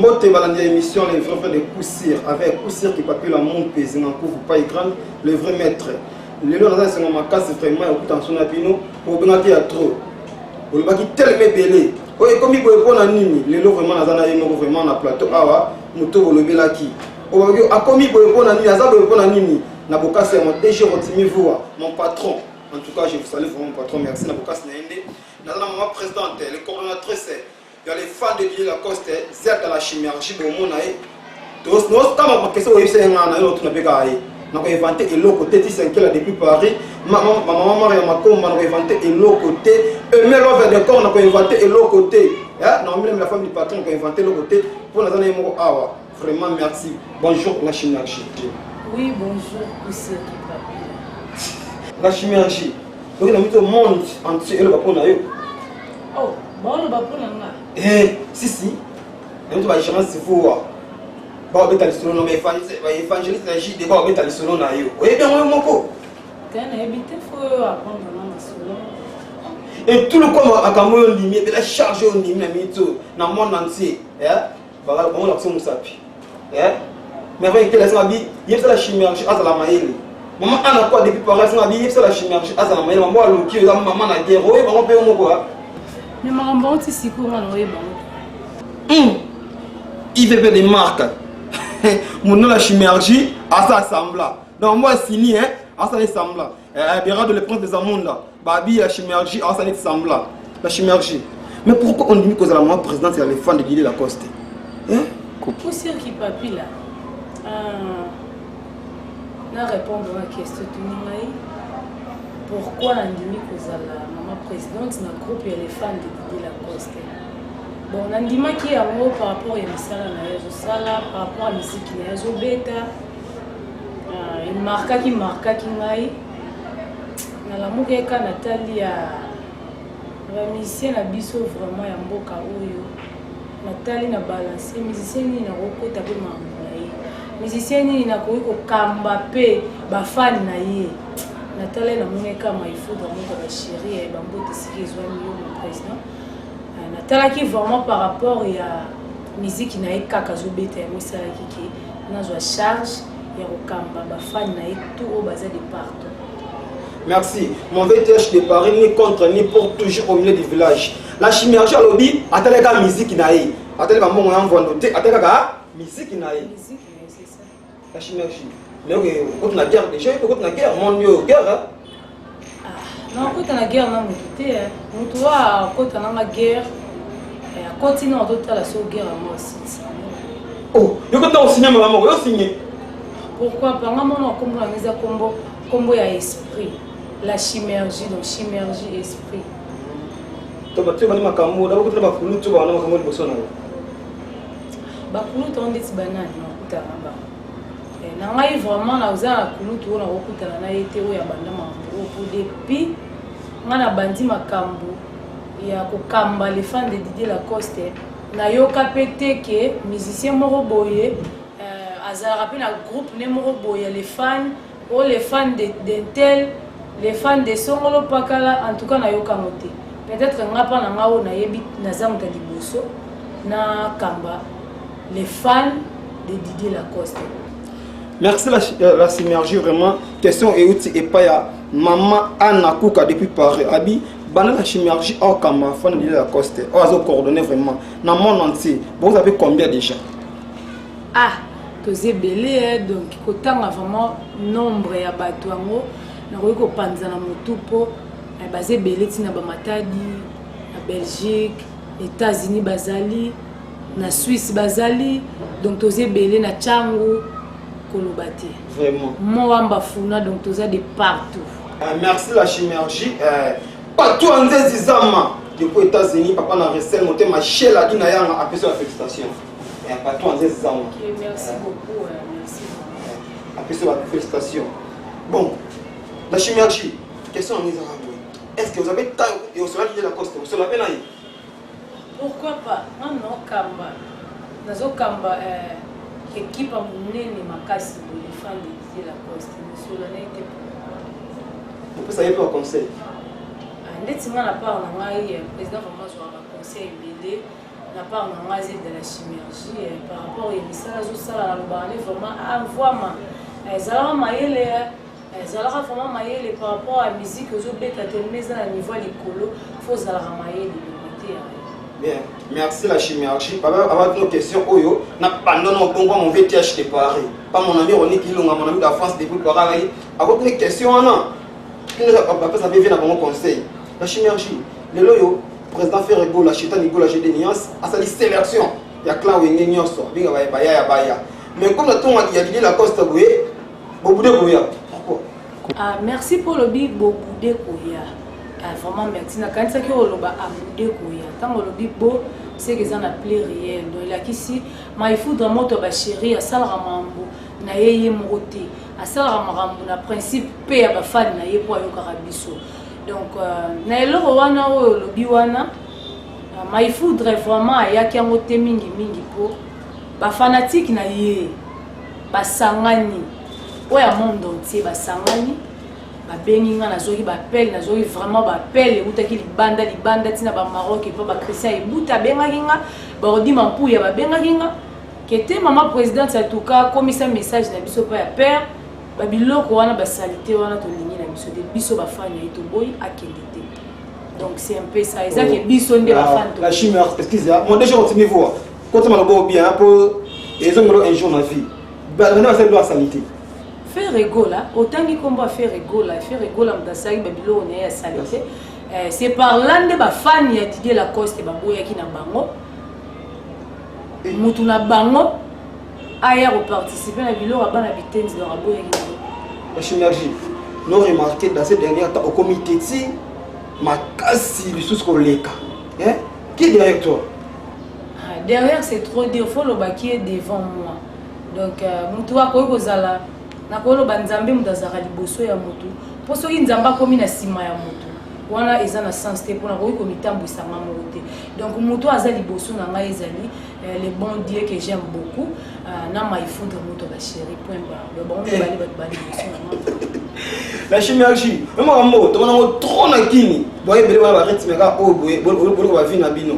Mbote balandi émission les vrais frères de Poussir avec Poussir qui papille la monde pesé en couvre pas écran le vrai maître. Les lois dans c'est ma casse vraiment écoute en son abino pour bien qu'il y a trop. On va qui tellement belé. Oui comme il peut répondre nini les lois vraiment dans un vraiment na plateau awa muto bolobela ki. On va a comme il peut répondre nini ça peut répondre nini na boka c'est mon DG Rotimi Voua mon patron. En tout cas je vous salue vraiment mon patron merci na boka Naende. Dans la maman présidente les coordonnatrices il y a les fans de Didier Lacoste, Zerk à la chimérgie, bon mon aïe. Donc, nous, quand on a question, c'est un an, on a inventé et l'autre côté, c'est qu'elle a depuis Paris. Ma maman, on a inventé et l'autre côté. Mais l'autre de corps, on a inventé et l'autre côté. Non, même la femme du patron, on a inventé l'autre côté. Pour nous donner un mot, vraiment merci. Bonjour, la chimérgie. Oui, bonjour, Poussir qui papille. La chimérgie. Donc, il a mis le monde entier et le papon a eu. Oh, bon, le papon a eu. Eh, si. Et tu vas jamais se voir. Bah, on va te le nom, mais évangéliste, la J, on va te le nom. Oui, bien, on va mon tu as habité, il faut apprendre à et tout le corps a quand même limé, il a chargé au limé, dans le monde entier. Voilà, on l'a fait mon sapi. Mais avec quel est-ce il y a la chimérgie à la maïle. Maman, on a quoi depuis par exemple, il y a la chimérgie à la maïle. Maman, qui est là, maman, la guerre, oui, maman, paye mon quoi. Mais maman, tu sais comment on est bon. Il fait des marques. Mon nom la chimérgie à ça sembla. Donc moi signé à ça sembla. Bira de le prince des amondes là. Babi la chimérgie à ça sembla. La chimérgie. Mais pourquoi on dit que la maman présidente c'est les fans de Didier Lacoste? Poussir qui papille là. Na répondre à la question de pourquoi on dit que la maman présidente na groupe il y a les fans de Didier Lacoste? Bon, on a dit qu'il y a un mot par rapport à Sala, par rapport à la musique qui est au bêta. Il marque qui m'aille. Dans la musique, Nathalie a musicien na biso vraiment ya mboka oyo. Nathalie na balancé, musicien ni na roko tape mambaye. Musicien ni na ko kamba pe ba fan na ye. Nathalie na muneka ma il faut vraiment que la chérie et bambo tisiki ezwami yo mon président. Natalaki vraiment par rapport à la musique qui n'a pas kazobeta ya mosala kiki na zo charge ya kokamba ba fan na tout au bazar de partout. Merci. Mon VTH de Paris ni contre ni pour toujours au milieu du village. La chimérgie à lobby attelle la musique na yi. Attelle ba mon en vondoté attelle la musique na yi. Musique c'est ça. La chimérgie. Mais quand on a guerre déjà, quand on a guerre, mon Dieu, guerre. Non, quand on a guerre na muté, mutua quand on a guerre continue à d'autres la guerre à moi aussi. Oh, il y a un cinéma, maman, il y a un signé. Pourquoi? Par exemple, on a combo à esprit. La chimérgie, donc chimérgie, esprit. Tu vas te dire que tu vas te dire que tu vas te dire que tu vas te dire bakulu to ndeti banani na kutana ba na ngai vraiment na uzana kulu to na kutana na yete o ya banda mambo pour depuis ngana bandi makambo ya kokamba les fans de Didier Lacoste na yoka pété que musicien moko boye azala rappelé na groupe ne moko boye les fans d'Intel les fans de Songolo Pakala en tout cas na yoka moté peut-être ngapa na ngao na yebi na zamuta liboso na kamba les fans de Didier Lacoste. Merci la synergie vraiment. Question et outil et pas ya maman Anna Kouka depuis Paris. Abi, banane la synergie au Kama fan de Didier Lacoste. On a coordonné vraiment dans le monde entier. Vous avez combien déjà? Ah, tous belé donc kotanga vraiment nombre ya bato yango na ko panza na motupo basé belé tina ba matadi na Belgique, États-Unis bazali na Suisse bazali donc tozé belé na Tchango kolobati vraiment moamba funa donc toza de partout. Merci la synergie partout en Zezizama depuis États-Unis papa na recel monter ma chelle a dit na yanga appelé la félicitation partout en Zezizama. Merci beaucoup merci. Appelé la félicitation. Bon la synergie question en Israël. Est-ce que vous avez temps et on se l'a dit la coste vous se l'avez là? Pourquoi pas? Non, Kamba. Nazo Kamba, équipe à Mounene, Makasi, les fans de Didier Lacoste. Monsieur le Nete. Vous pouvez savoir un conseil. Nettement, la part, on a eu président vraiment sur un conseil BD. na part na nga de la chirurgie par rapport à misala zo sala na bande vraiment envoie ezalaka mayele ezalaka vraiment mayele par rapport à musique zo beta tellement na niveau likolo faut zalaka mayele bien merci la chirurgie papa avoir une question oyo na pardon au bon mon VTH de Paris pas mon ami Ronnie Kilonga mon ami de France depuis Paris avoir une question non papa ça vient à mon conseil la chirurgie le loyo président Ferrego la chita Nicolas j'ai des nuances à sa sélection il y a clan wengé nyonso binga baya mais comme la ton il y a dit la Costa Boué Boboudé Koya pourquoi merci pour le big Boboudé Koya vraiment merci na kanisa ki oloba Boboudé Koya tant le big bo c'est que ça n'a plus rien donc il a qu'ici mais il faut vraiment to ba chéri à salra mambo na yeye moté à salra mambo na principe pe ya ba fan na ye po yo karabiso. Donc, na eloko wana oyo lobi wana il faudrait vraiment ayaki yango te mingi po ba fanatique na ye basangani oyo monde entier basangani babengi nga nazoki bapele nazoki vraiment bapele eutaki libanda tina bamaroc epa bachristien ebuta abengaki nga barodima mpuya babengaki nga kete mama présidente en tout cas komisa message na biso pa ya père babiloko wana basalite wana tolingi na biso de biso bafani ya toboyi akende te donc c'est un peu ça ezaki biso nde bafani la chimie excusez-moi mon déjà continue voir quand on a bien pour ils ont un jour ma vie maintenant c'est de la sanité faire rigola autant qui combat faire rigola mdasaki babiloko na ya salite c'est par là nde bafani ya Didier Lacoste baboyaki na bango mutu na bango aya participer à biloko abana bitenzi dans rabo yaki la chirurgie nous remarqué dans ces derniers temps au comité ti makasi lisusu koleka hein qui est derrière toi derrière c'est trop dire faut le bakier devant moi donc mutu akoki kozala nakolo banzambe mudazaka liboso ya mutu po soki nzamba komi na sima ya mutu wana eza na sens te pona koki komitambwisa mamo te donc mutu aza liboso na ngai ezali les bons dieux que j'aime beaucoup na maifoudre mutu ba chéri point barre le bon bali ba liboso la chirurgie même amour to na trop na kini boye bele ba rythme ka o boye bolo ba vie na bino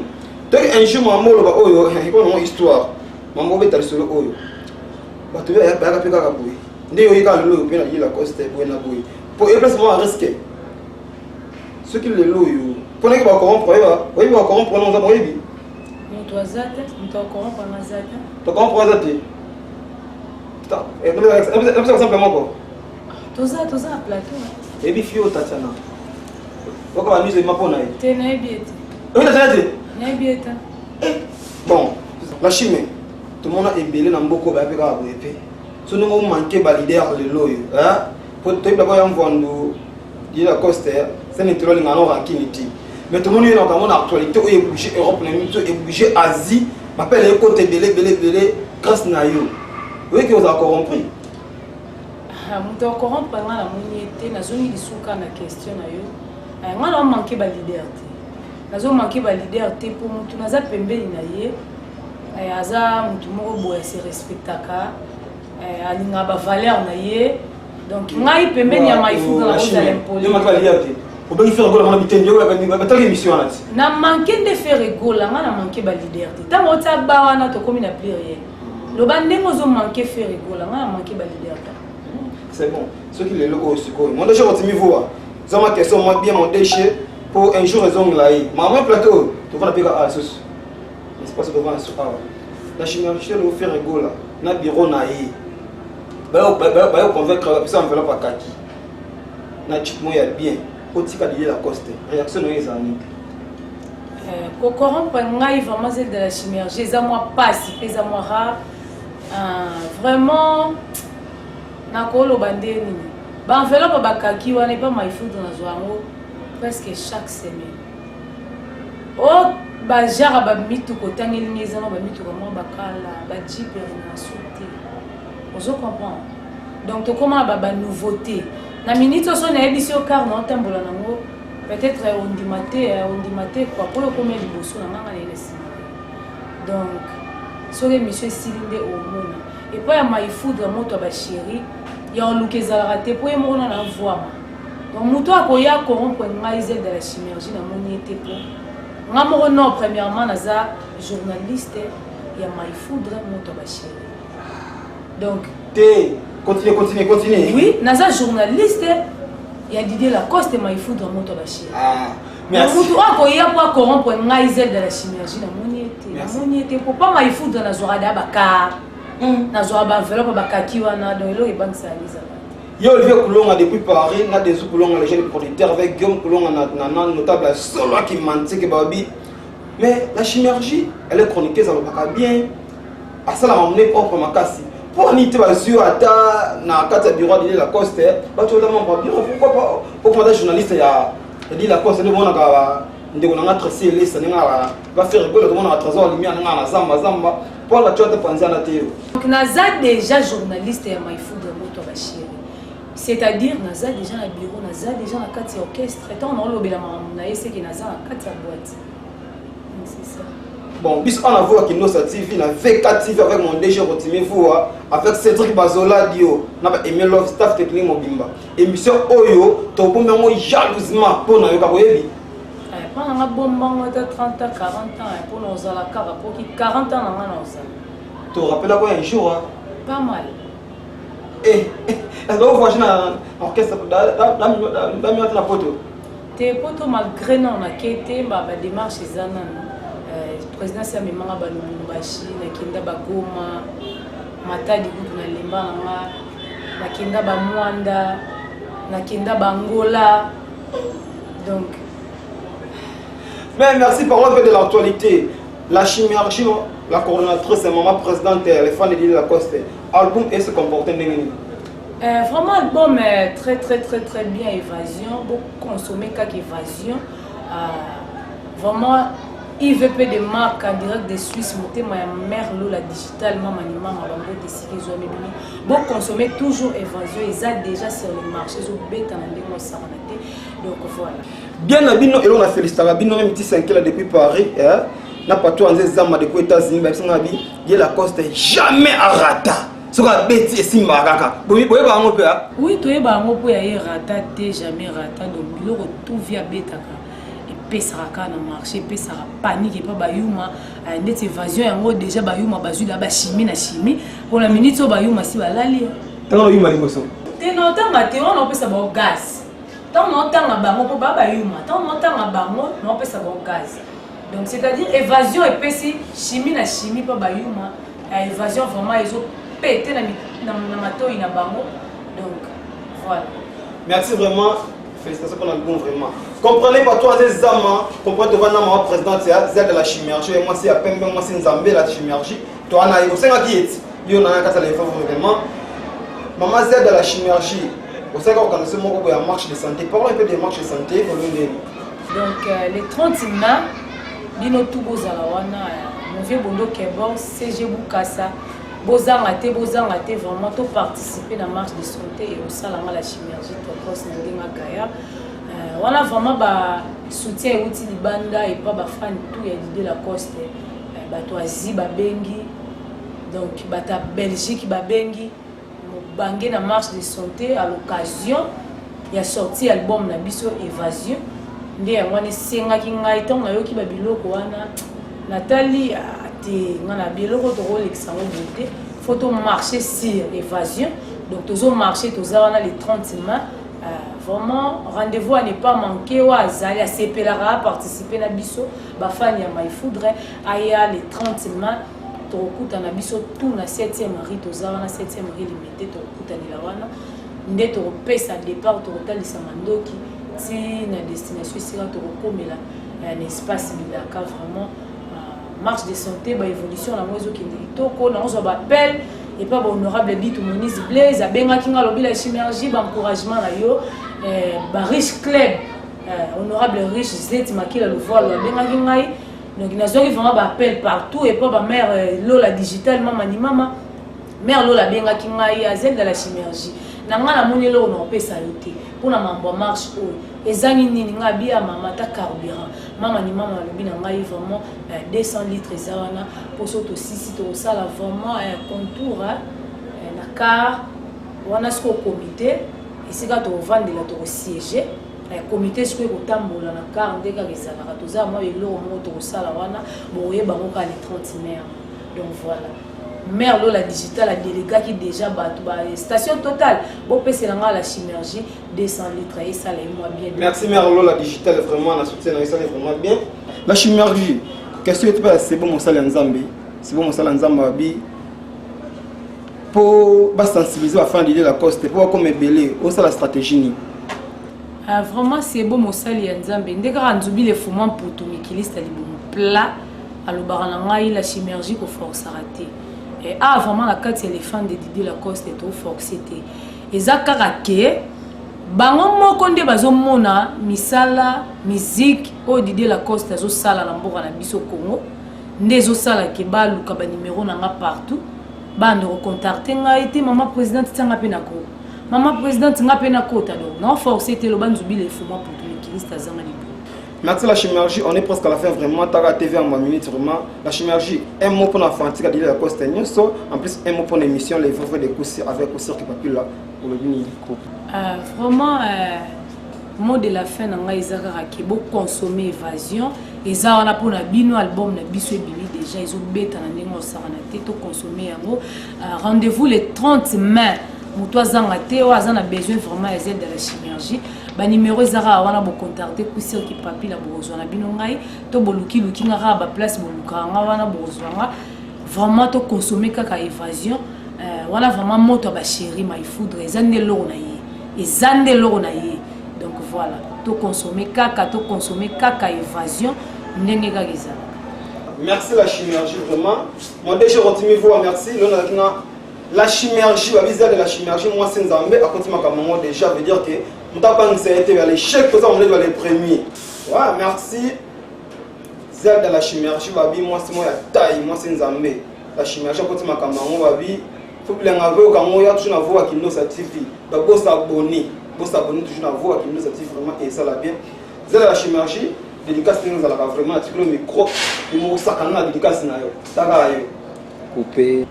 to un jour maman ba oyo ko na histoire maman beta solo oyo ba to ya ba ka peka ka boye ndio yika lelo pe na Didier Lacoste boye na boye pour éplacement à risque ce qui le loyo pour ne pas corrompre oui va corrompre non za boye mutu azate mutu corrompre mazate to corrompre azate putain et simplement quoi toza plateau et puis fio tatiana pourquoi va mise ma pona te na biete oui tatiana na biete bon la chimie tout le monde est belé na mboko ba peka ba épée so nous manquer ba leader le loyo hein pour te ba ya mvondo Didier Lacoste c'est naturel ngano rankiniti mais tout le monde est dans mon actualité où est bougé Europe na mito est bougé Asie m'appelle les côté belé grâce na yo oui que vous avez compris mutu corrompre nga na moni te nazongi lisuka na question na yo nga na manquer ba leader te nazo manquer ba leader te pour mutu naza pembeni na ye aza mutu moko boye se respectaka alinga ba valeur na ye donc ngai pembeni ya maifuka na kozala impoli on peut faire rigoler mon habitant yo ba telle émission là na manquer de faire rigoler nga na manquer ba leader te ta mota ba wana to komi na plus rien lo ba ndemo zo manquer faire rigoler nga na manquer ba leader te c'est bon ceux qui les locaux aussi quoi mon déjà continue voir ça ma question moi bien mon déchet pour un jour raison là maman plateau tu vas la payer à sauce espace devant ce pas la chirurgie le faire rigoler na bureau na yi ba convaincre ça on veut pas kaki na type moi bien otika Didier Lacoste réaction no ezani ko corrompre ngai vraiment c'est de la chirurgie eza moi passe eza moi rare vraiment nakolo bandeni ba enveloppe bakaki wana pas maifudu na zwango presque chaque semaine oh ba jara ba mitu ko tangeli neza no ba mitu ko mo bakala ba jipe na sauté ozo comprendre donc to comment ba nouveauté na minute so na édition car na tambola nango peut-être on dimaté quoi pour le combien de bosso na manga na lesi donc so les monsieur silinde au mona et pas ya maifudu moto ba chéri ya olukeza raté pour y mona na voix donc muto akoya corrompre ngai de la chirurgie na moni était pour Ngamoro non, premièrement, naza journaliste, il y a Maïfoudre, Motobaché. Donc, continue. Oui, naza journaliste, il y a Didier Lacoste et Maïfoudre, Motobaché. Ah, merci. Mais quand il y a quoi corrompre un ngaïzel de la synergie, la moniette, pour pas Maïfoudre, naza Baka, naza enveloppe Bakaki, donc il y a banque salisa. Yo Olivier Coulon depuis Paris, on a des Coulon les jeunes producteurs avec Guillaume Coulon on notable solo qui mentait que babi. Mais la chimérgie, elle est chroniquée ça va bien. À ça la emmener propre makasi. Pour niter bazio ata na kata bureau de la Coste, ba tu vraiment pas bien. Pourquoi pas pour commander journaliste ya dit la Coste le monde ka ndeko na tracer les ça va faire rigoler tout le monde à 3 heures lumière na zamba pour la tu te penser na théo. Donc naza déjà journaliste ya Maïfoudre Moto Bachir. C'est-à-dire, naza déjà dans le bureau, naza déjà dans le cadre orchestre. Et on a l'obé la maman, c'est que naza dans le cadre boîte. C'est ça. Bon, bis on a vu à Kino TV, na V4 TV avec mon DG Rotimé Foua, avec Cédric Bazola Dio, na aimé Love Staff Technique Mobimba. Émission Oyo, to pour moi jalousement pour na yoka boyebi. Pendant la bombe, on a 30 ans, 40 ans, pour nous à la carte, pour qui 40 ans, on a ça. Tu te rappelles quoi un jour? Pas mal. Est-ce que vous voyez dans l'orchestre dans la photo? Tes photos, malgré nous, on a quitté la démarche chez Zanan. Le président s'est mis à Balumbashi, na Bagoma, Matadi na Limba, na Kenda Bamwanda, na Kenda Bangola. Donc. Mais merci, parlons un peu de l'actualité. La chimérgie, la coordonnatrice et maman présidente, les fans de l'île Lacoste, album et se comporter de minutes. Vraiment album très bien évasion, beaucoup consommé как évasion. Vraiment IVP de marque en direct de Suisse, monté ma mère la digital, maman ma bango de Siki Zoami Bini. Beaucoup consommé toujours évasion, ils ont déjà sur le marché, ils ont bête en anglais, ça en été. Donc voilà. Bien abino et on a félicité abino même petit 5 là depuis Paris, n'a pas tout en zama depuis États-Unis, mais son abi, il la coste jamais à rata. Oui, tu es rata, jamais rata, donc tout via bêta. Et puis ça a marché, puis ça a panique, et pas bayuma, net évasion, et déjà bayuma, bazu là-bas chimie, na chimie, pour la minute, au bayuma, si va l'aller. T'as eu ma émotion. T'es non, on peut savoir gaz. Tant on entend la bango, pour bayuma, tant on entend la bango, on peut savoir gaz. Donc c'est-à-dire évasion, et puis si chimie, na chimie, pas bayuma, évasion, vraiment, ils ont pété dans mato ina bango. Donc voilà. Merci vraiment. Félicitations pour l'album vraiment. Comprenez pas toi les amants, comprenez toi ma présidente c'est de la chimérgie et moi c'est à peine moi c'est Nzambé la chimérgie. Toi na yo senga qui est. Yo na ka tala vraiment. Maman c'est de la chimérgie. Au sein qu'on connaît mon groupe de marche de santé. Parlons un peu des marches de santé pour le. Donc les 30 mai dino tout bozala wana mon vieux bondo kebor CG Bukasa. Bozanga te vraiment to participer à la marche de santé et au sein la chimérgie tokos na ndenga kaya on a vraiment ba soutien outil libanda et pas ba fan tout ya Didier Lacoste ba toazi ba bengi donc ba ta Belgique ba bengi bangé na marche de santé à l'occasion il a sorti album na biso évasion ndé ngwana senga ki ngai ton na yoki ba biloko wana Nathalie ngana biloko to Rolex en beauté photo marcher sur évasion donc tous marché tous on a les 30 mai vraiment rendez-vous à ne pas manquer ou azali à CPLA participer na biso ba fan ya Maïfoudre aya les 30 mai to kuta na biso tout na 7e mari tous na 7e mari limité to kuta ni la wana ndé to pesa départ to talisa mandoki ti na destination sera to komela un espace bilaka vraiment marche de santé, évolution la moise qui est toko, on appelle et pas honorable Bitou Moniz Blaise, a benga kinga lobby la synergie, encouragement la yo, riche club, honorable riche Zet Makila le voile, la benga kinga, donc il y a vraiment appel partout et pas ma mère Lola digital, maman ni maman, mère Lola benga kinga y a zèle de la synergie. Nanga la moni lo on peut saluer pour la mambo marche o ezangi nini nga bia mama ta carburant mama ni mama lobi na ngai vraiment 200 litres ezana pour soto sisi to sala vraiment contour na car wana sko comité ici ga to vendre la to siéger comité ce que kotambola na car ndeka bezalaka toza moi eloko moto kosala wana boyeba ngoka les 30 maires donc voilà maire lo la digital a délégué qui déjà bato ba station totale bo pese nga la synergie 200 litres et ça les moi bien. Merci maire lo la digital vraiment la soutien ça vraiment bien. La synergie question est c'est bon mosala nzambe c'est bon mosala nzamba bi pour sensibiliser afin d'aider la coste pour comme belé au ça la stratégie ni. Vraiment c'est bon mosala nzambe ndeka nzubi le fumant pour tout mikiliste li bon plat alobara ngai la synergie ko force rater. Et vraiment la carte éléphant de Didier Lacoste est trop forcé et ça karaké bango moko nde bazomona misala musique o Didier Lacoste azo sala na mboka na biso Congo ndezo sala ke ba luka ba numéro na nga partout ba ndo contacter ngai te maman présidente tsanga pe nako maman présidente nga pe nako ta donc non forcé te lo banzubi les fumants pour tout les kilistes azanga libo. Merci la chirurgie, on est presque à la fin vraiment. Tara TV en ma minute vraiment. La chirurgie, un mot pour la fatigue à dire la coste en plus un mot pour l'émission les vrais des coups avec aussi qui pas là pour le dîner. Vraiment mot de la fin na ngai ezaka ki bo consommer évasion et ça on a pour na bino album na biso ebimi déjà ils ont beta na ndenge osaka na te to consommer yango rendez-vous les 30 mai moto azanga te o azana besoin vraiment les aides de la chirurgie. Ba numéro ezara wana bo contacter kusir ki papi la bozwa na bino ngai to boluki luki ngara ba place boluka nga wana bozwa nga vraiment to consommer kaka évasion wana vraiment moto ba chéri my foudre ezande loro na ye ezande loro na ye donc voilà to consommer kaka évasion ndenge kaka ezala. Merci la chirurgie vraiment moi déjà continue vous merci la chirurgie va viser de la chirurgie moi c'est nzambe à continuer comme moi déjà veut dire que on t'a pas été vers l'échec pour ça on est vers les premiers. Ouais, merci. Zelle de la chirurgie va bien moi c'est moi la taille moi c'est nzambe la chirurgie à continuer comme moi va bien faut bien avoir comme moi y a toujours une voix qui nous certifie d'abord s'abonner toujours une voix qui nous certifie vraiment et ça la bien. Zelle de la chirurgie dédicace nous allons vraiment articuler le micro et moi ça quand on dédicace na yo d'accord yo couper.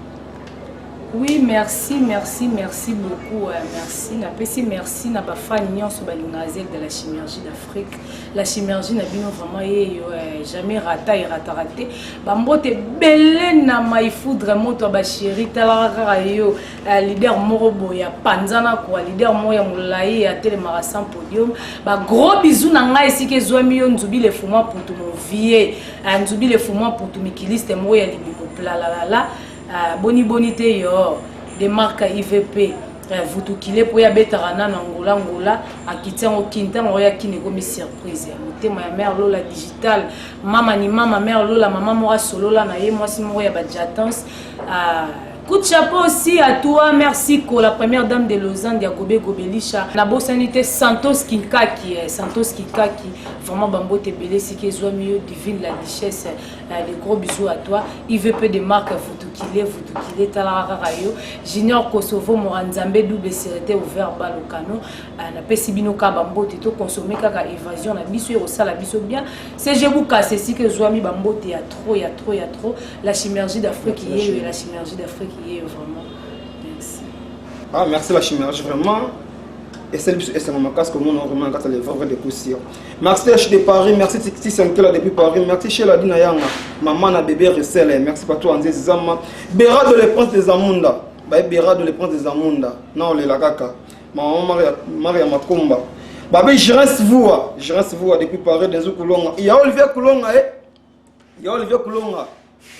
Oui, merci beaucoup. Merci na ba fan nyonso balingazel de la chirurgie d'Afrique. La chirurgie na bino vraiment jamais raté. Ba mbote belé na my foudre moto ba chéri talaka yo leader morobo ya panzana quoi leader moya mulai ya télémara sans podium. Ba gros bisous na ngai sike zwami yo nzubi le fuma pour tout mon vie. Nzubi le fuma pour tout mikiliste moya libibo la. Bonité yo des marques IVP vous tout qu'il est pour y betarana Angola à quitter au quintan on y a qui n'est comme surprise ma mère Lola digital maman ni maman mère Lola maman moi solo là na moi si moi y a badjatance coup de chapeau aussi à toi, merci pour la première dame de Lausanne, Diagobe Gobelisha. La bossanité Santos Kinkaki, vraiment Bambo Tebele, c'est que soit mieux divine la richesse, des gros bisous à toi. IVP de marque, vous tout qu'il est, Talararayo. Junior Kosovo, Moranzambe, double sérété ouvert balokano. Na pesibino ka Bambo Tito consommer kaka évasion, na biso et au la biso bien. C'est je vous casse, c'est que soit mi Bambo il y a trop. La chirurgie d'Afrique et la chirurgie d'Afrique. Vraiment, merci. Ah, merci la chirurgie, vraiment. Et c'est mon casque que nous avons vraiment quand les vrais de poussière. Merci à de Paris, merci Titi Sankela depuis Paris, merci chez la Dinayanga, maman na bébé Ressel, merci pour toi Anzé Zama. Béra de les princes des Amunda, Béra de les princes des Amunda, non les Lagaka, maman Maria Makumba. Babé, je reste vous depuis Paris, des Okulonga. Il y a Olivier Koulonga,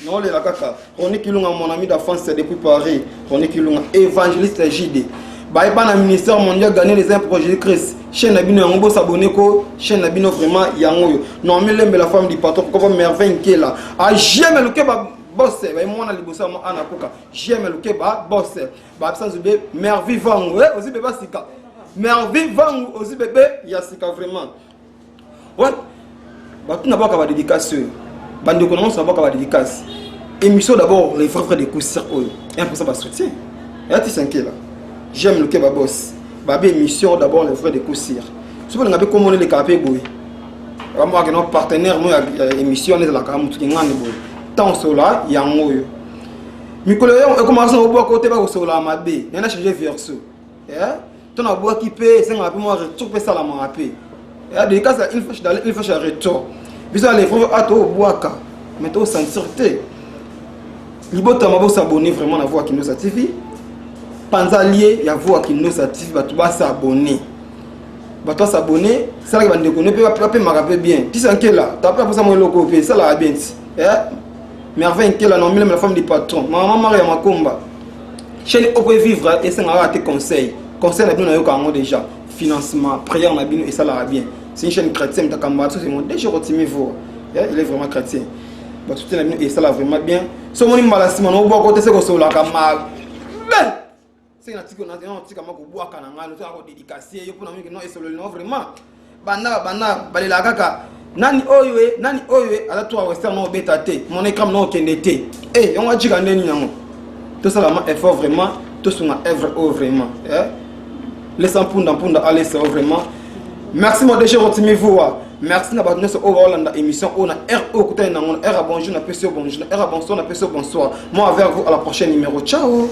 non, les Lakaka. René Kilunga, mon ami d'enfance depuis Paris. René Kilunga, évangéliste JD. Baïba na ministère mondial gagné les impôts projet de Christ. Chaîne Nabino Yango s'abonner ko. Chaîne Nabino vraiment Yango. Non, mais l'homme la femme du patron, comme merveille qui est là. Ah, j'aime le kebab boss. Bah, moi, on a les bossés à Anapoka. J'aime le kebab boss. Bah, absence de bébé, mère vivant. Ouais, aussi bébé Sika. Mère vivant aussi bébé, Yassika vraiment. Ouais. Bah, tu n'as pas qu'à dédicace. Bande de commence à avoir la dédicace. Émission d'abord, les frères de coups sur eux. Un peu ça va soutien. Et là, tu sais là. J'aime le kebab boss. Babé émission d'abord, les frères de coups sur. Si vous avez comment les capés, boy. Moi, notre partenaire, nous, émission, les la caméra, tout le monde. Tant cela, il y a un mot. Micolé, on commence à boire côté bas au sol à ma baie. Il y en a changé verso. Tu as boire qui paye, c'est un peu moi, tout peut ça la main à paix. ya dédicace une fois d'aller une fois chez retour biso les frères ato boaka mais to sentirté libota mabo s'abonner vraiment na voix qui nous TV panza lié ya voix qui nous TV bato ba s'abonner bato s'abonner ça la bande connaît peut maraper bien tu sens que là t'as pas pour ça moi loko pe ça la bien merveille que là non même la femme du patron maman Maria Makomba chez on peut vivre et ça n'a tes conseils na bino na yo kango déjà financement prière na bino et ça la bien c'est une chaîne chrétienne ta kamba c'est mon déjà retimi vous il est vraiment chrétien bah tout na bino et ça la vraiment bien so moni malasi mano bo côté c'est ko so la kama ben c'est na tiko na tika mako boaka na ngalo to ko dédicacer yo pour na miki non et solo non vraiment bana balela kaka nani oyo ala to western no beta te mon écran no kende te eh on a jika ndeni nyango tout ça là effort vraiment tout son œuvre vraiment laissant punda aller c'est vraiment merci mon déjà retimi vous merci na ba nous au Hollande émission on a RO côté na on bonjour na bonjour na bonsoir moi avec vous à la prochaine numéro ciao.